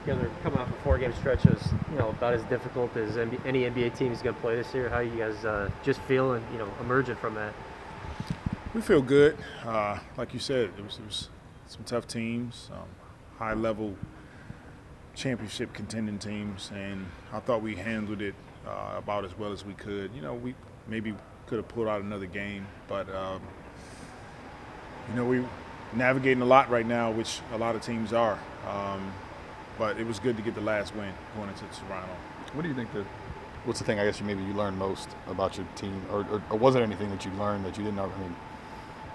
You guys are coming off a 4-game stretch. It was, about as difficult as any NBA team is going to play this year. How you guys just feeling, emerging from that? We feel good. Like you said, it was some tough teams, high-level championship contending teams, and I thought we handled it about as well as we could. We maybe could have pulled out another game, but we navigating a lot right now, which a lot of teams are. But it was good to get the last win going into Toronto. What do you think what's the thing I guess maybe you learned most about your team, or was there anything that you learned that you didn't know? I mean,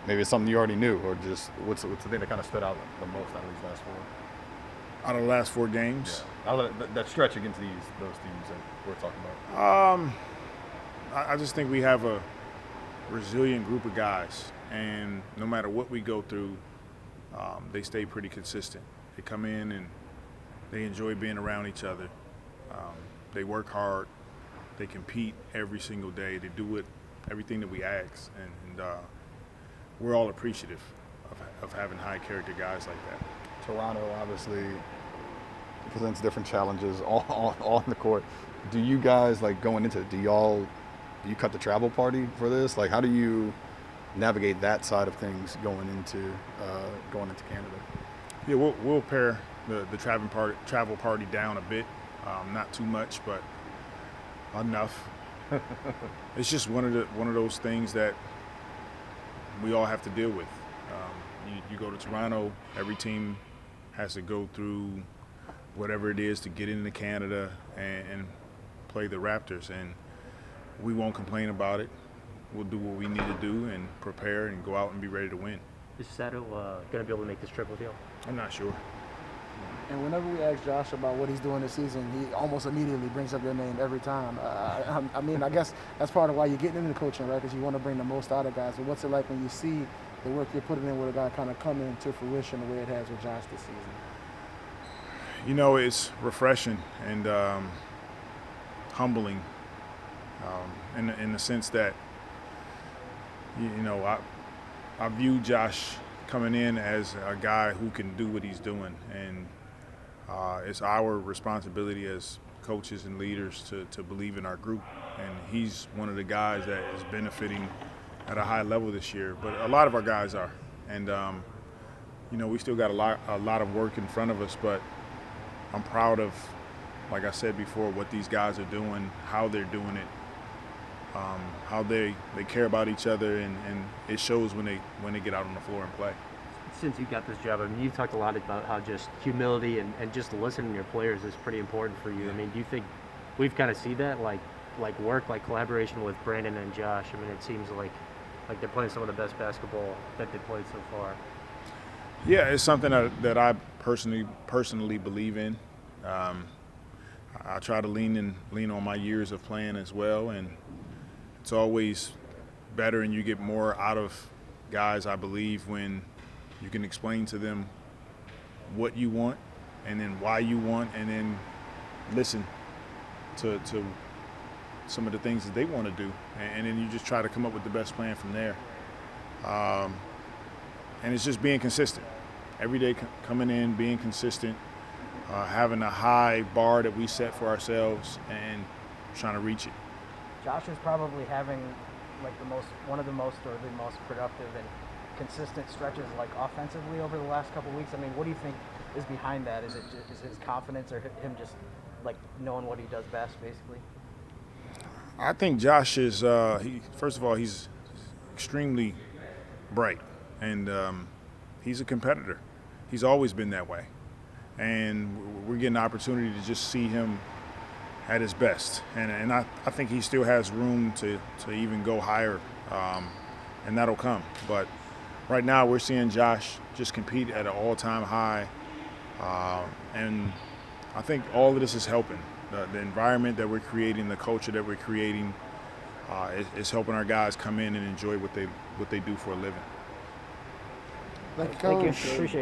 maybe it's something you already knew, or just what's the thing that kind of stood out the most out of these last four? Out of the last 4 games? Yeah. That stretch against those teams that we're talking about. I just think we have a resilient group of guys, and no matter what we go through, they stay pretty consistent. They come in and they enjoy being around each other. They work hard. They compete every single day. They do everything that we ask, and we're all appreciative of having high character guys like that. Toronto obviously presents different challenges all on the court. Do you guys, going into it, do you cut the travel party for this? How do you navigate that side of things going into Canada? Yeah, we'll pare the travel party down a bit, not too much, but enough. It's just one of those things that we all have to deal with. You go to Toronto, every team has to go through whatever it is to get into Canada and play the Raptors, and we won't complain about it. We'll do what we need to do and prepare and go out and be ready to win. Is Sato going to be able to make this trip with you? I'm not sure. And whenever we ask Josh about what he's doing this season, he almost immediately brings up your name every time. I guess that's part of why you're getting into coaching, right? Because you want to bring the most out of guys. But what's it like when you see the work you're putting in with a guy kind of come into fruition the way it has with Josh this season? It's refreshing and humbling in the sense that, I view Josh coming in as a guy who can do what he's doing, and it's our responsibility as coaches and leaders to believe in our group, and he's one of the guys that is benefiting at a high level this year. But a lot of our guys are, and we still got a lot of work in front of us, but I'm proud of, like I said before, what these guys are doing, how they're doing it, how they care about each other, and it shows when they get out on the floor and play. Since you got this job, you've talked a lot about how just humility and just listening to your players is pretty important for you. Do you think we've kind of seen that, like collaboration with Brandon and Josh? It seems like they're playing some of the best basketball that they've played so far. Yeah, it's something that I personally believe in. I try to lean on my years of playing as well, and it's always better and you get more out of guys, I believe, when you can explain to them what you want and then why you want, and then listen to some of the things that they want to do, and then you just try to come up with the best plan from there. And it's just being consistent. Every day coming in, being consistent, having a high bar that we set for ourselves and trying to reach it. Josh is probably having one of the most productive and consistent stretches offensively over the last couple of weeks. What do you think is behind that? Is his confidence, or him just knowing what he does best, basically? I think Josh is first of all, he's extremely bright, and he's a competitor. He's always been that way, and we're getting the opportunity to just see him at his best, and I think he still has room to even go higher, and that'll come. But right now we're seeing Josh just compete at an all-time high, and I think all of this is helping. The environment that we're creating, the culture that we're creating, is helping our guys come in and enjoy what they do for a living. Thank you, Thank you. Coach. Appreciate it.